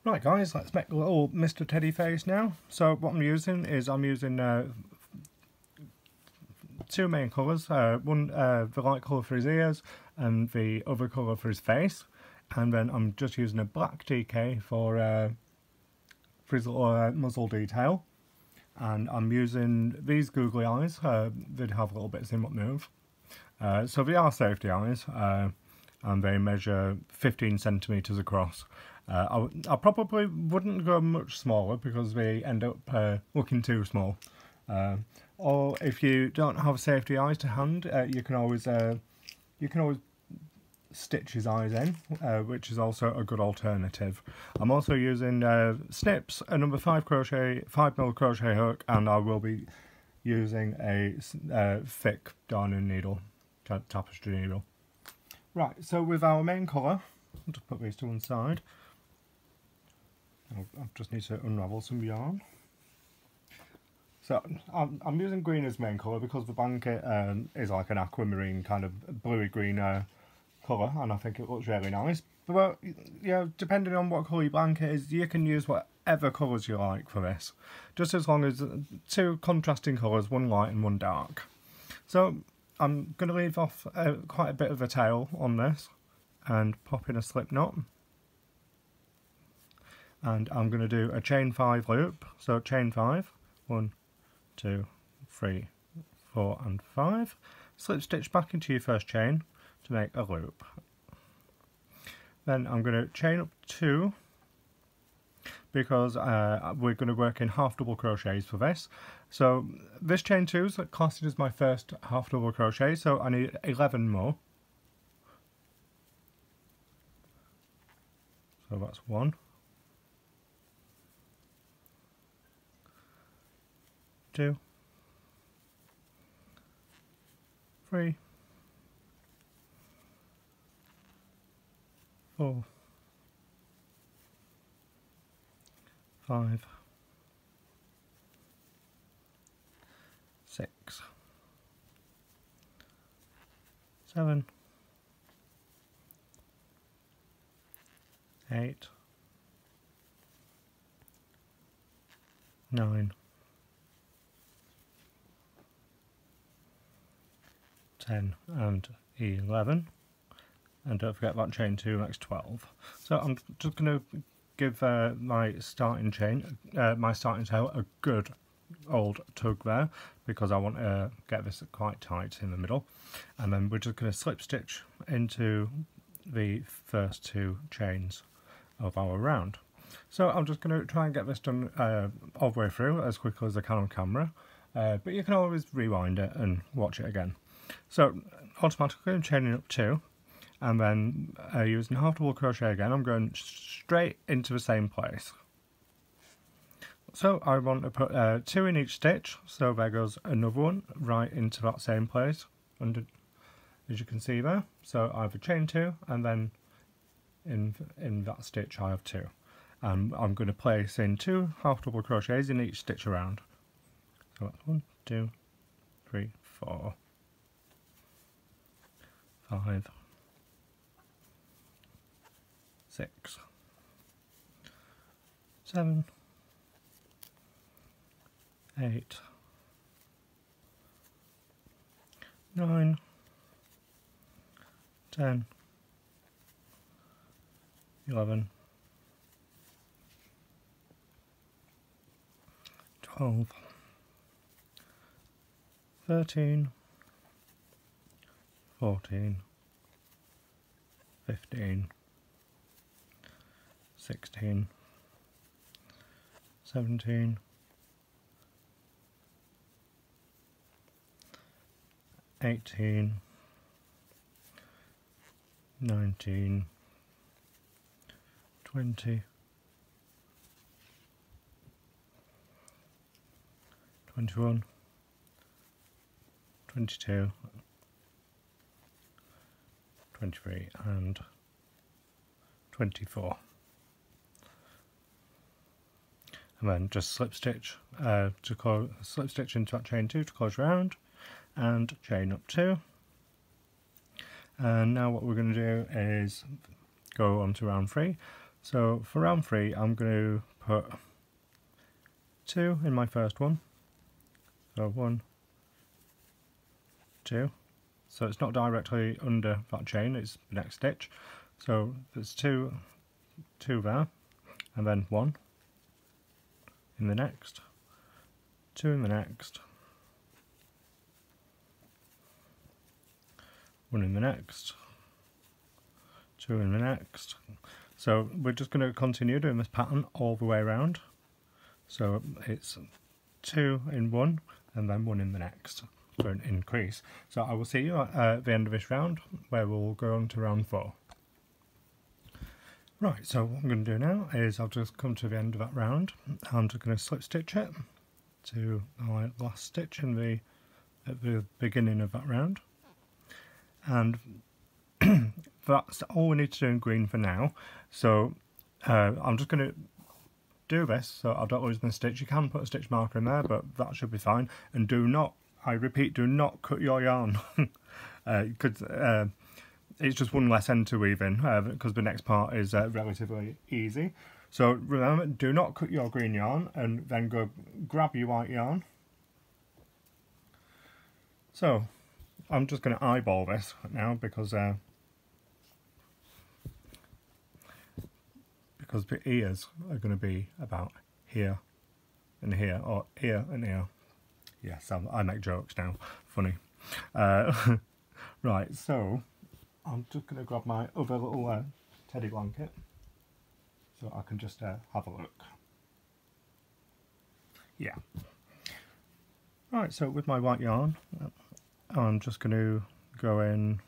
Right guys, let's make a little Mr. Teddy face now. So what I'm using two main colours, one the light colour for his ears and the other colour for his face, and then I'm just using a black DK for his little muzzle detail, and I'm using these googly eyes. They have a little bit of somewhat move. So they are safety eyes, and they measure 15 centimetres across. I probably wouldn't go much smaller because they end up looking too small. Or if you don't have safety eyes to hand, you can always stitch his eyes in, which is also a good alternative. I'm also using snips, a number 5mm crochet hook, and I will be using a thick darning needle, tapestry needle. Right, so with our main colour, I'll just put these to one side. I just need to unravel some yarn. So I'm using green as main colour because the blanket is like an aquamarine kind of bluey green colour, and I think it looks really nice. But yeah, depending on what colour your blanket is, you can use whatever colours you like for this, just as long as two contrasting colours, one light and one dark. So I'm going to leave off quite a bit of a tail on this and pop in a slip knot. And I'm going to do a chain 5 loop. So chain 5, 1, 2, 3, 4 and 5. Slip stitch back into your first chain to make a loop. Then I'm going to chain up 2 because we're going to work in half double crochets for this. So this chain 2 is classed as my first half double crochet, so I need 11 more. So that's 1, 2, 3, 4, 5, 6, 7, 8, 9, 10 and 11, and don't forget that chain 2 makes 12. So I'm just going to give my starting tail a good old tug there, because I want to get this quite tight in the middle, and then we're just going to slip stitch into the first 2 chains of our round. So I'm just going to try and get this done all the way through as quickly as I can on camera, but you can always rewind it and watch it again. So automatically I'm chaining up 2, and then using half double crochet again, I'm going straight into the same place. So I want to put 2 in each stitch, so there goes another one right into that same place, under, as you can see there. So I have a chain 2, and then in that stitch I have 2. And I'm going to place in 2 half double crochets in each stitch around. So that's 1, 2, 3, 4, 5, 6, 7, 8, 9, 10, 11, 12, 13, 14, 15, 16, 17, 18, 19, 20, 21, 22, 23 and 24. And then just slip stitch slip stitch into that chain 2 to close round, and chain up 2. And now what we're going to do is go on to round 3. So for round 3 I'm going to put 2 in my first one. So 1, 2. So it's not directly under that chain, it's the next stitch. So there's 2 there, and then 1 in the next, 2 in the next, 1 in the next, 2 in the next. So we're just going to continue doing this pattern all the way around. So it's 2 in one and then 1 in the next for an increase. So I will see you at the end of this round where we'll go on to round 4. Right, so what I'm going to do now is I'll just come to the end of that round. I'm just going to slip stitch it to my last stitch in at the beginning of that round. And that's all we need to do in green for now. So I'm just going to do this so I don't lose my stitch. You can put a stitch marker in there, but that should be fine. And do not, I repeat, do not cut your yarn. Because it's just one less end to weave in, because the next part is relatively easy. So remember, do not cut your green yarn and then go grab your white yarn. So I'm just going to eyeball this now because the ears are going to be about here and here, or here and here. Yes, I make jokes now. Funny. Right, so I'm just going to grab my other little teddy blanket so I can just have a look. Yeah. Right, so with my white yarn, I'm just going to go in.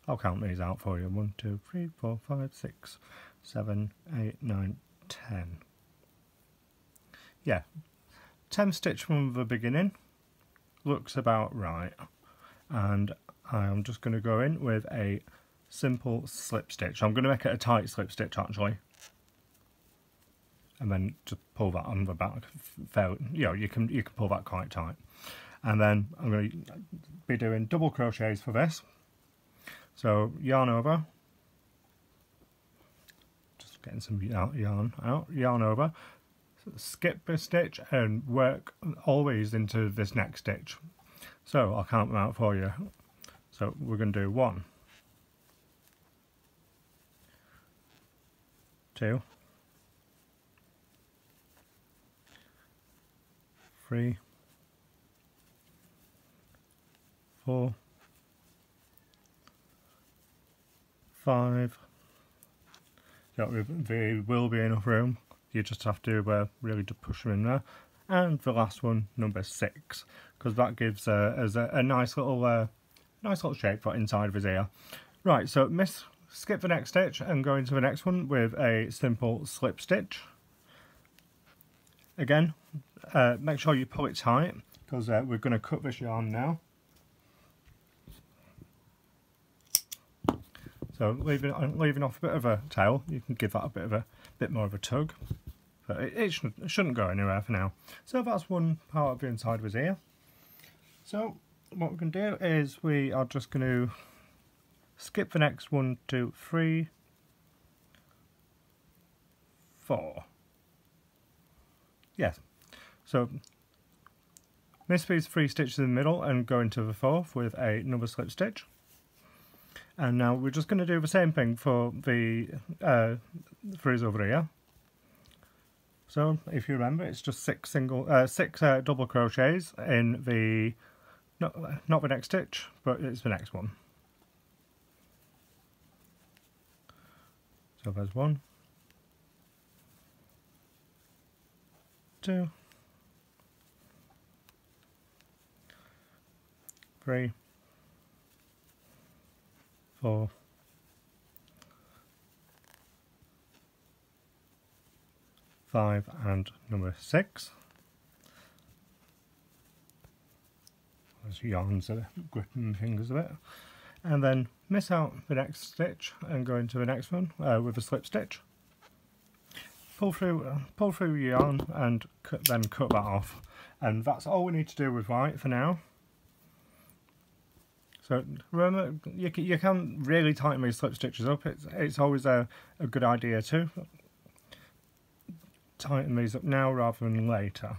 I'll count these out for you. 1, 2, 3, 4, 5, 6, 7, 8, 9, 10. Yeah, 10 stitch from the beginning looks about right. And I'm just going to go in with a simple slip stitch. I'm going to make it a tight slip stitch actually, and then just pull that on the back. You can pull that quite tight. And then I'm going to be doing double crochets for this. So yarn over, just getting some yarn out, yarn over, skip this stitch and work always into this next stitch. So I'll count them out for you. So we're going to do 1, 2, 3, 4, 5. So there will be enough room. You just have to really just push them in there. And the last one, number 6, because that gives us a nice little shape for inside of his ear. Right, so skip the next stitch and go into the next one with a simple slip stitch. Again, make sure you pull it tight because we're going to cut this yarn now. So leaving off a bit of a tail, you can give that a bit more of a tug. But it shouldn't go anywhere for now. So that's one part of the inside of his ear. So what we can do is we are just going to skip the next 1, 2, 3, 4. Yes. So miss these 3 stitches in the middle and go into the 4th with another slip stitch. And now we're just going to do the same thing for the frizz over here. So if you remember, it's just 6 double crochets in the not the next stitch, but it's the next one. So there's 1, 2, 3, 4, 5, and number 6. Those yarns are gripping my fingers a bit. And then miss out the next stitch and go into the next one with a slip stitch. Pull through your yarn and then cut that off. And that's all we need to do with white for now. So remember, you can really tighten these slip stitches up. It's always a good idea to tighten these up now rather than later.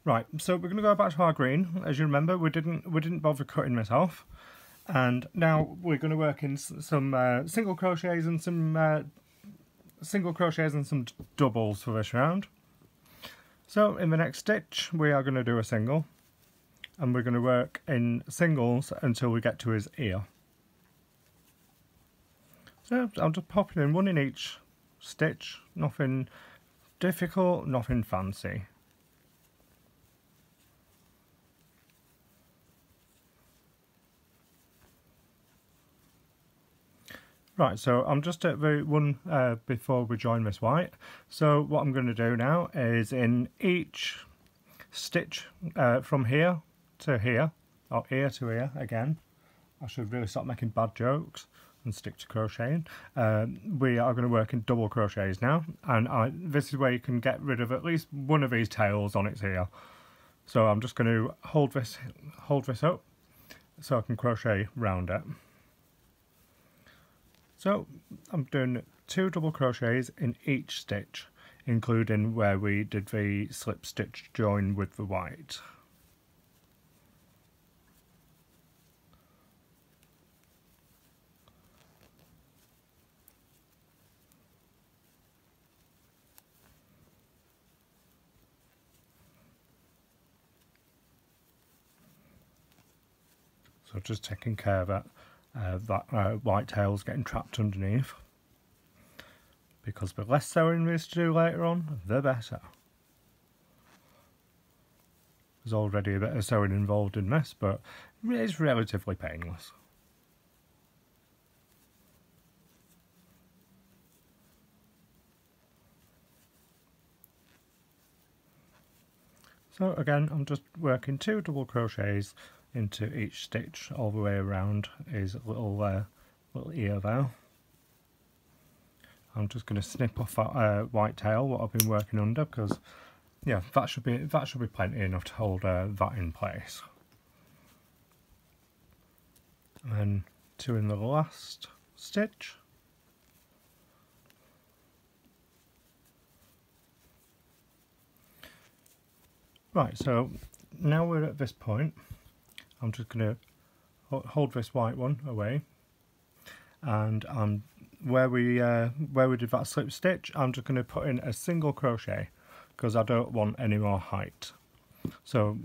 Right, so we're going to go back to our green. As you remember, we didn't bother cutting this off, and now we're going to work in some single crochets and some doubles for this round. So in the next stitch, we are going to do a single, and we're going to work in singles until we get to his ear. So I'm just popping in one in each stitch, nothing difficult, nothing fancy. Right, so I'm just at the one before we join this white. So what I'm going to do now is in each stitch from here to here, or ear to ear again, I should really stop making bad jokes and stick to crocheting. We are going to work in double crochets now, and this is where you can get rid of at least one of these tails on its ear. So I'm just going to hold this up so I can crochet round it. So I'm doing 2 double crochets in each stitch, including where we did the slip stitch join with the white. So just taking care that white tail's getting trapped underneath, because the less sewing there is to do later on, the better. There's already a bit of sewing involved in this, but it's relatively painless. So again, I'm just working 2 double crochets into each stitch all the way around his little ear there. I'm just going to snip off that white tail, what I've been working under, because yeah, that should be plenty enough to hold that in place. And then 2 in the last stitch. Right, so now we're at this point. I'm just going to hold this white one away, and where we did that slip stitch, I'm just going to put in a single crochet because I don't want any more height. So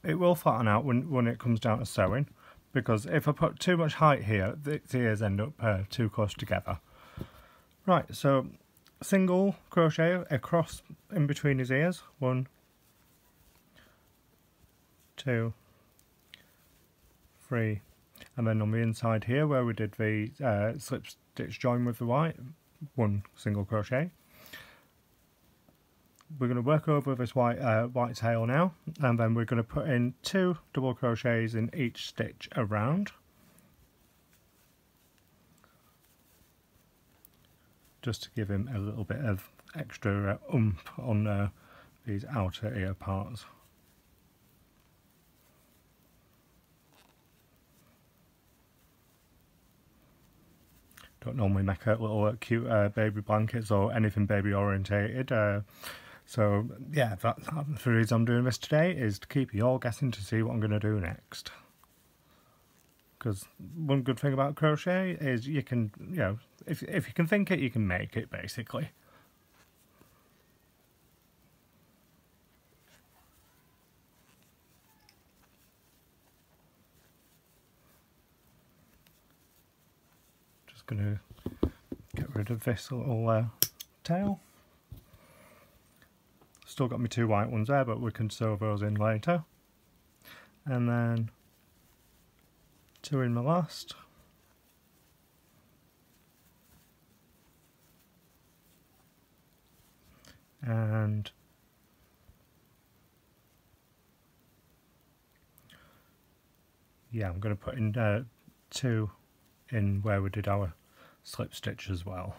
it will flatten out when it comes down to sewing, because if I put too much height here, the ears end up too close together. Right, so single crochet across in between his ears, 1, 2, 3, and then on the inside here where we did the slip stitch join with the white, 1 single crochet. We're going to work over this white tail now, and then we're going to put in 2 double crochets in each stitch around, just to give him a little bit of extra oomph on these outer ear parts. Don't normally make a little cute baby blankets or anything baby orientated, so yeah, that's the reason I'm doing this today, is to keep you all guessing to see what I'm going to do next. Because one good thing about crochet is you can, you know, if you can think it, you can make it, basically. Going to get rid of this little tail. Still got my 2 white ones there, but we can sew those in later. And then 2 in the last. And yeah, I'm going to put in 2 in where we did our slip stitch as well.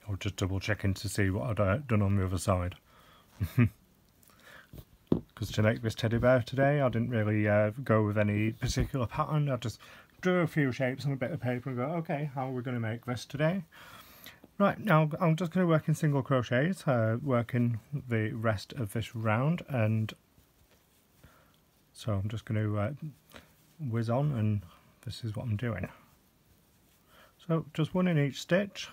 I'll just double checking to see what I'd done on the other side. because to make this teddy bear today I didn't really go with any particular pattern. I just drew a few shapes on a bit of paper and go, okay, how are we going to make this today? Right, now I'm just going to work in single crochets, working the rest of this round, and so I'm just going to whiz on, and this is what I'm doing. So just one in each stitch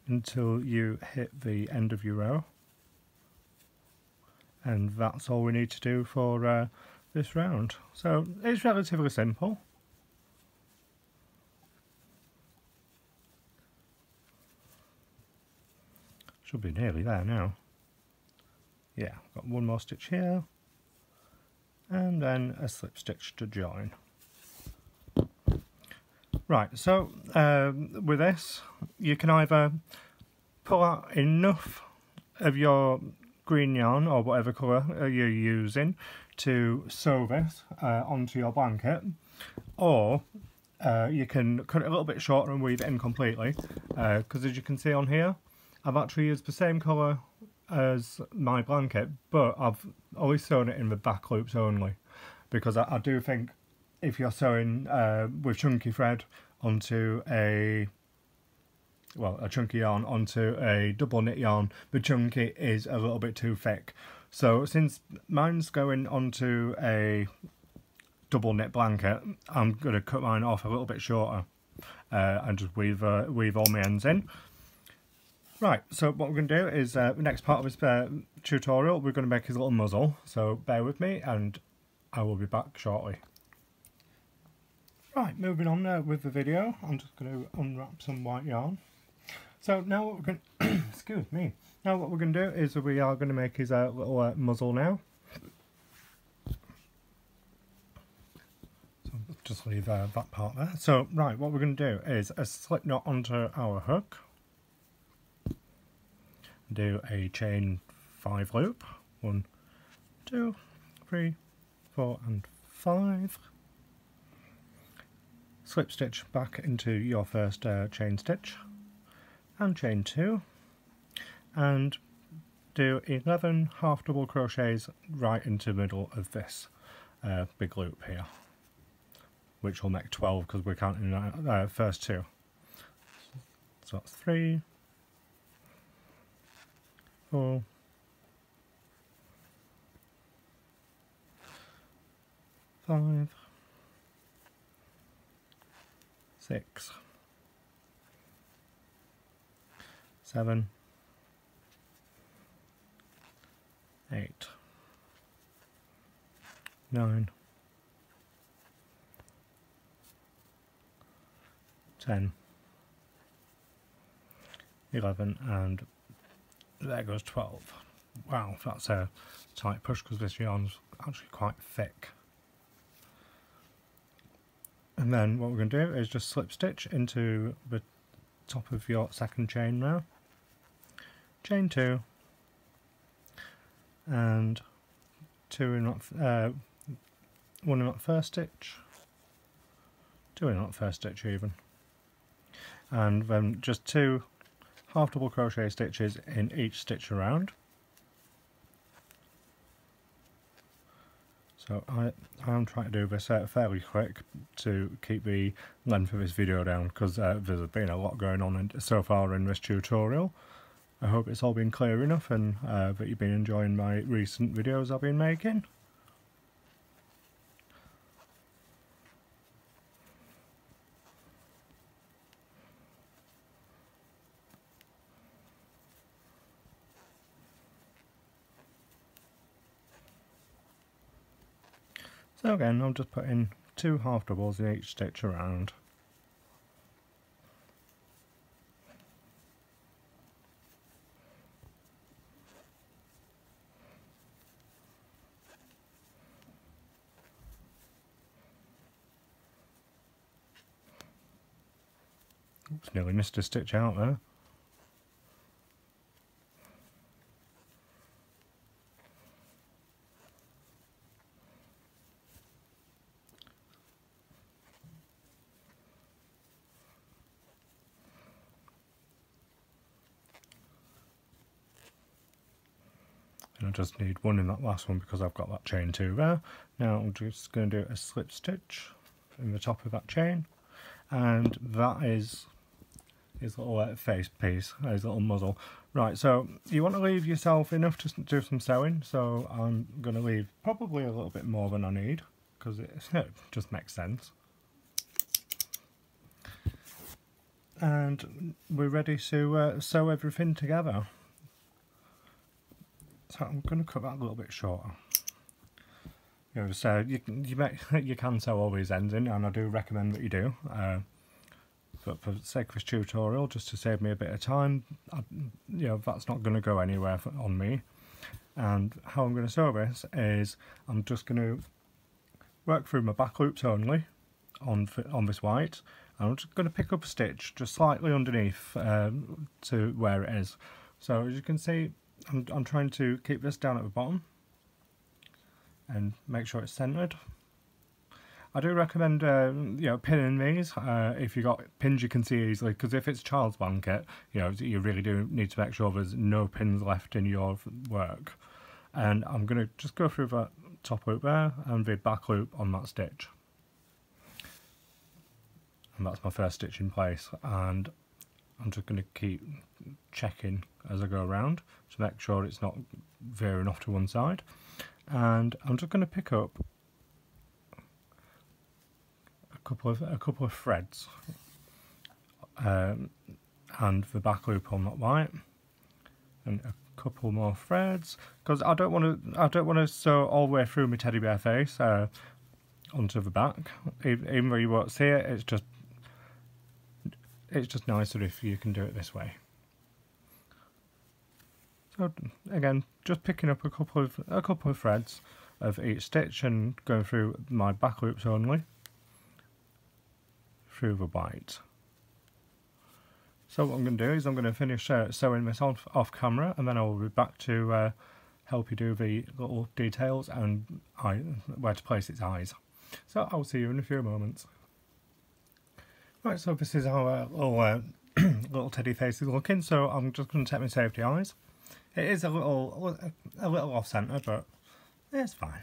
until you hit the end of your row, and that's all we need to do for this round. So it's relatively simple. Should be nearly there now. Yeah, got one more stitch here, and then a slip stitch to join. Right, so with this, you can either pull out enough of your green yarn or whatever colour you're using to sew this onto your blanket, or you can cut it a little bit shorter and weave it in completely, because as you can see on here, I've actually used the same colour as my blanket, but I've always sewn it in the back loops only, because I do think if you're sewing with chunky thread onto a chunky yarn onto a double knit yarn, the chunky is a little bit too thick. So since mine's going onto a double knit blanket, I'm going to cut mine off a little bit shorter and just weave all my ends in. Right, so what we're going to do is, the next part of this tutorial, we're going to make his little muzzle, so bear with me and I will be back shortly. Right, moving on with the video, I'm just going to unwrap some white yarn. So now what we're going to, excuse me, now what we're going to do is we are going to make his little muzzle now. So just leave that part there. So right, what we're going to do is a slip knot onto our hook. Do a chain 5 loop, 1, 2, 3, 4 and 5, slip stitch back into your first chain stitch and chain 2, and do 11 half double crochets right into the middle of this big loop here, which will make 12 because we're counting the first 2. So that's 3, 4, 5, 6, 7, 8, 9, 10, 11, and there goes 12. Wow, that's a tight push because this yarn's actually quite thick. And then what we're going to do is just slip stitch into the top of your second chain now, chain 2, and 2 in that 1 in that first stitch, 2 in that first stitch even, and then just 2 half double crochet stitches in each stitch around. So I am trying to do this fairly quick to keep the length of this video down, because there's been a lot going on so far in this tutorial. I hope it's all been clear enough and that you've been enjoying my recent videos I've been making. So again, I'll just put in 2 half doubles in each stitch around. Oops, nearly missed a stitch out there. And I just need one in that last one because I've got that chain 2 there. Now I'm just going to do a slip stitch in the top of that chain, and that is his little face piece, his little muzzle. Right, so you want to leave yourself enough to do some sewing, so I'm going to leave probably a little bit more than I need because it just makes sense. And we're ready to sew everything together. So I'm going to cut that a little bit shorter. You know, so you can sew all these ends in, and I do recommend that you do. But for the sake of this tutorial, just to save me a bit of time, that's not going to go anywhere on me. And how I'm going to sew this is I'm just going to work through my back loops only on this white. And I'm just going to pick up a stitch just slightly underneath to where it is. So as you can see, I'm trying to keep this down at the bottom and make sure it's centered. I do recommend pinning these if you've got pins you can see easily, because if it's a child's blanket, you really do need to make sure there's no pins left in your work. And I'm going to just go through that top loop there and the back loop on that stitch. And that's my first stitch in place, and I'm just going to keep checking as I go around to make sure it's not veering off to one side. And I'm just going to pick up a couple of threads and the back loop on that white, and a couple more threads, because I don't want to sew all the way through my teddy bear face onto the back. Even though you won't see it, it's just nicer if you can do it this way. So again, just picking up a couple of threads of each stitch and going through my back loops only through the white. So what I'm going to do is I'm going to finish sewing this off camera, and then I'll be back to help you do the little details and where to place its eyes. So I'll see you in a few moments. Right, so this is how our little teddy face is looking. So I'm just going to take my safety eyes. It is a little off centre, but it's fine.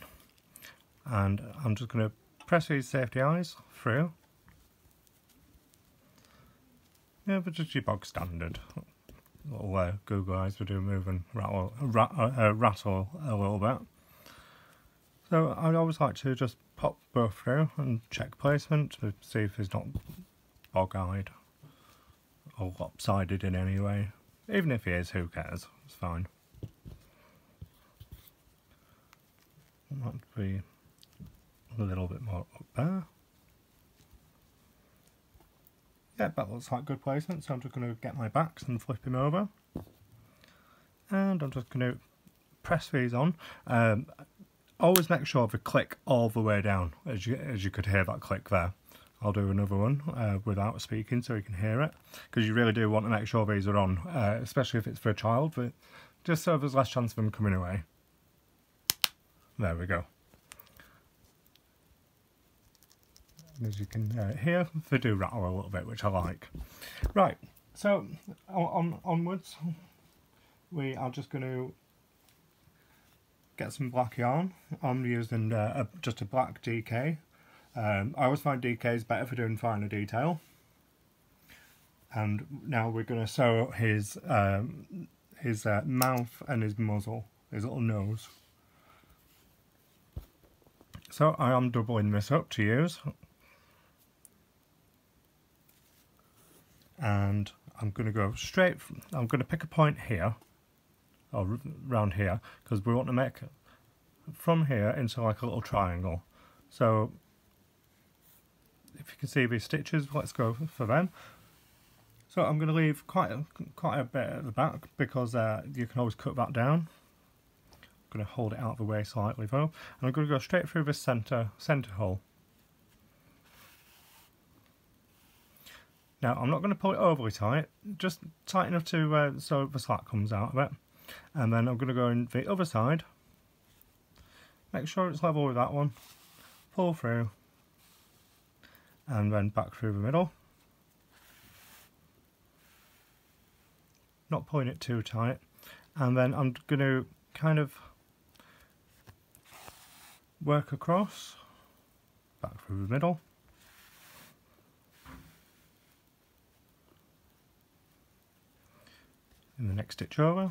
And I'm just going to press these safety eyes through. Yeah, but just your bog standard little Google eyes will do move and rattle a little bit. So I always like to just pop both through and check placement to see if it's not bog-eyed or lopsided in any way. Even if he is, who cares? It's fine. Might be a little bit more up there. Yeah, that looks like good placement, so I'm just going to get my backs and flip him over. And I'm just going to press these on. Always make sure to click all the way down, as you could hear that click there. I'll do another one without speaking so you can hear it, because you really do want to make sure these are on, especially if it's for a child, but just so there's less chance of them coming away. There we go. As you can hear, they do rattle a little bit, which I like. Right, so onwards, we are just going to get some black yarn. I'm using just a black DK. I always find DK is better for doing finer detail. And now we're going to sew his mouth and his muzzle, his little nose. So I am doubling this up to use. And I'm going to go straight, I'm going to pick a point here, or round here, because we want to make from here into like a little triangle. So if you can see these stitches, let's go for them. So I'm going to leave quite a bit at the back, because you can always cut that down. I'm going to hold it out of the way slightly though, and I'm going to go straight through this centre hole. Now I'm not going to pull it overly tight, just tight enough to so the slack comes out of it. And then I'm going to go in the other side, make sure it's level with that one, pull through, and then back through the middle. Not pulling it too tight. And then I'm going to kind of work across, back through the middle. In the next stitch over.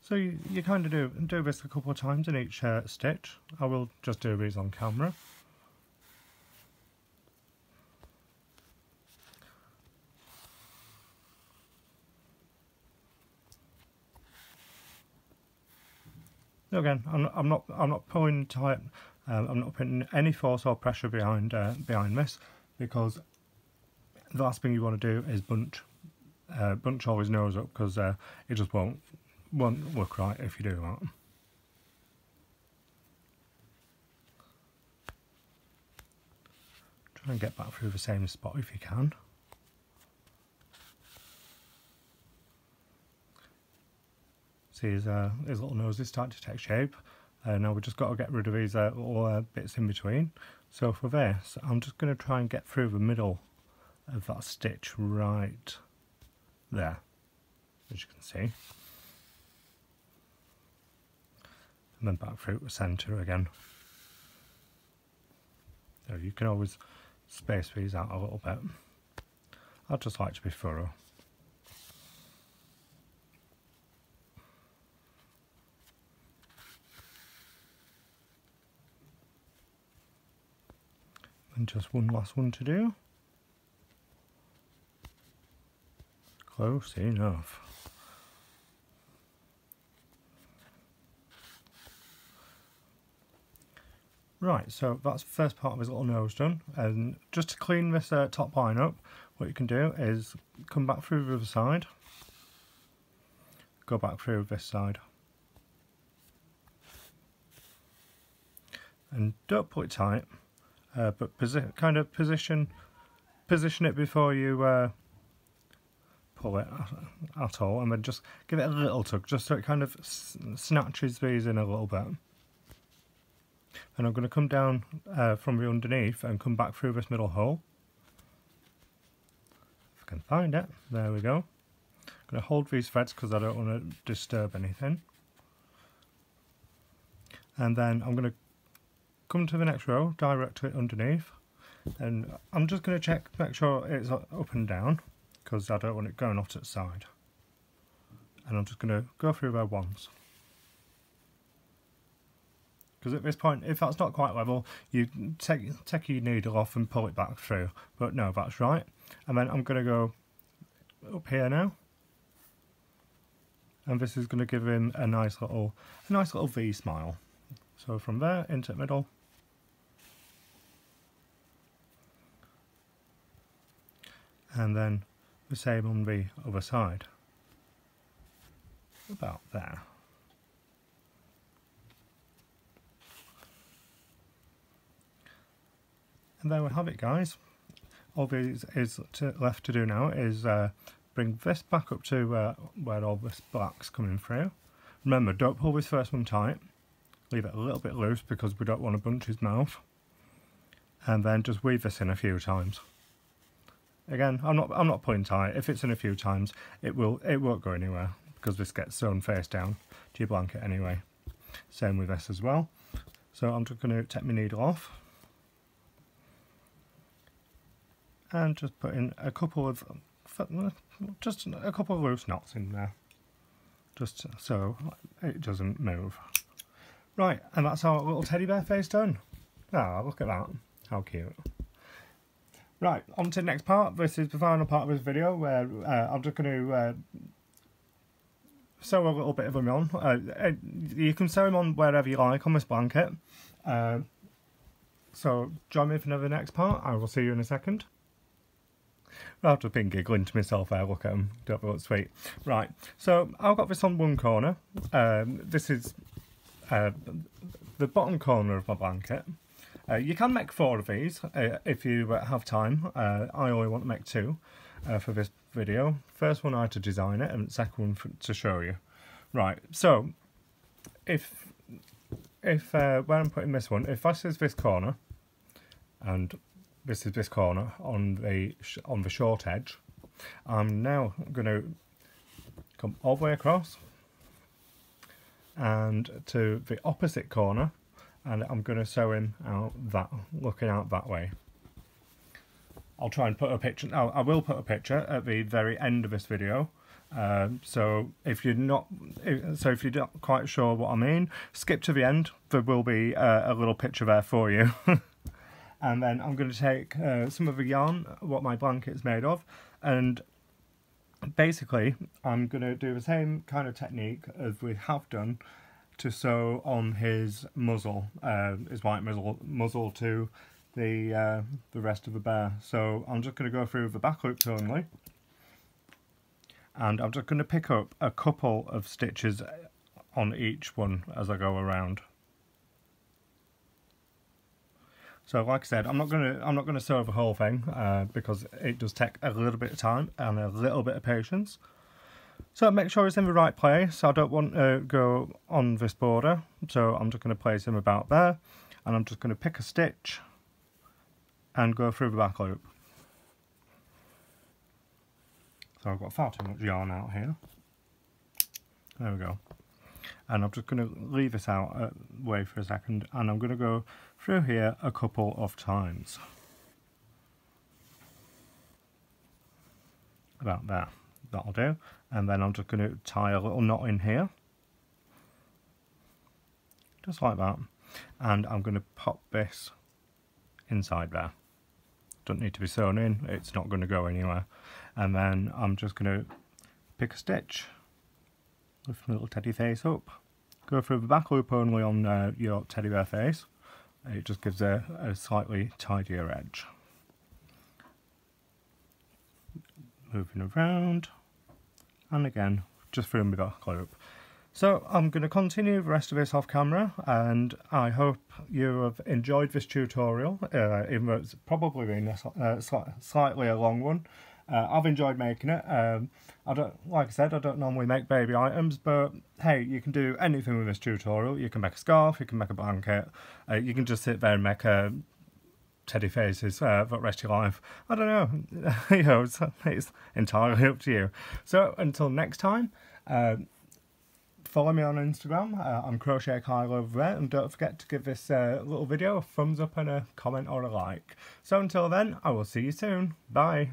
So you kind of do this a couple of times in each stitch. I will just do these on camera. So again, I'm not pulling tight. I'm not putting any force or pressure behind this, because the last thing you want to do is bunch all his nose up, because it just won't look right if you do that. Try and get back through the same spot if you can. See his little nose is starting to take shape. Now we've just got to get rid of these little bits in between. So for this, I'm just going to try and get through the middle of that stitch right there, as you can see. And then back through the centre again. So you can always space these out a little bit. I just like to be thorough. And just one last one to do. Close enough. Right, so that's the first part of his little nose done. And just to clean this top line up, what you can do is come back through the other side, go back through this side. And don't pull it tight, but kind of position it before you pull it at all, and then just give it a little tug, just so it kind of snatches these in a little bit. And I'm going to come down from the underneath and come back through this middle hole. If I can find it, there we go. I'm going to hold these threads because I don't want to disturb anything. And then I'm going to come to the next row directly underneath, and I'm just going to make sure it's up and down, because I don't want it going off to the side. And I'm just going to go through there once. Because at this point, if that's not quite level, you take your needle off and pull it back through. But no, that's right. And then I'm going to go up here now. And this is going to give him a nice little V smile. So from there into the middle. And then the same on the other side. About there. And there we have it, guys. All these is left to do now is bring this back up to where all this black's coming through. Remember, don't pull this first one tight. Leave it a little bit loose because we don't want to bunch his mouth. And then just weave this in a few times. Again, I'm not pulling tight. If it's in a few times, it won't go anywhere because this gets sewn face down to your blanket anyway. Same with this as well. So I'm just going to take my needle off. And just put in a couple of loose knots in there, just so it doesn't move. Right, and that's our little teddy bear face done. Ah, look at that, how cute. Right, on to the next part. This is the final part of this video where I'm just going to sew a little bit of them on. You can sew them on wherever you like on this blanket. So join me for the next part. I will see you in a second. I've just been giggling to myself there, look at them, don't they look sweet. Right, so I've got this on one corner. This is the bottom corner of my blanket. You can make 4 of these if you have time. I only want to make 2 for this video. First one I had to design it, and the second one to show you. Right, so if where I'm putting this one, if this is this corner, and this is this corner on the short edge. I'm now going to come all the way across and to the opposite corner, and I'm going to sew him out looking out that way. I'll try and put a picture. I will put a picture at the very end of this video. So if you're not quite sure what I mean, skip to the end. There will be a little picture there for you. And then I'm going to take some of the yarn, what my blanket's made of, and basically I'm going to do the same kind of technique as we have done to sew on his muzzle, his white muzzle to the rest of the bear. So I'm just going to go through the back loops only, and I'm just going to pick up a couple of stitches on each one as I go around. So like I said, I'm not gonna sew the whole thing because it does take a little bit of time and a little bit of patience. So make sure it's in the right place. I don't want to go on this border, so I'm just going to place him about there, and I'm just going to pick a stitch and go through the back loop. So I've got far too much yarn out here. There we go. And I'm just going to leave this out way for a second, and I'm going to go through here a couple of times. About there. That'll do. And then I'm just going to tie a little knot in here. Just like that. And I'm going to pop this inside there. Don't need to be sewn in, it's not going to go anywhere. And then I'm just going to pick a stitch, lift my little teddy face up, go through the back loop only on your teddy bear face. It just gives a slightly tidier edge. Moving around, and again just through my back loop. So I'm going to continue the rest of this off camera, and I hope you have enjoyed this tutorial, even though it's probably been a slightly a long one. I've enjoyed making it. Like I said, I don't normally make baby items, but hey, you can do anything with this tutorial. You can make a scarf, you can make a blanket, you can just sit there and make teddy faces for the rest of your life. I don't know, you know, it's entirely up to you. So until next time, follow me on Instagram. I'm Crochet Kyle over there, and don't forget to give this little video a thumbs up and a comment or a like. So until then, I will see you soon. Bye.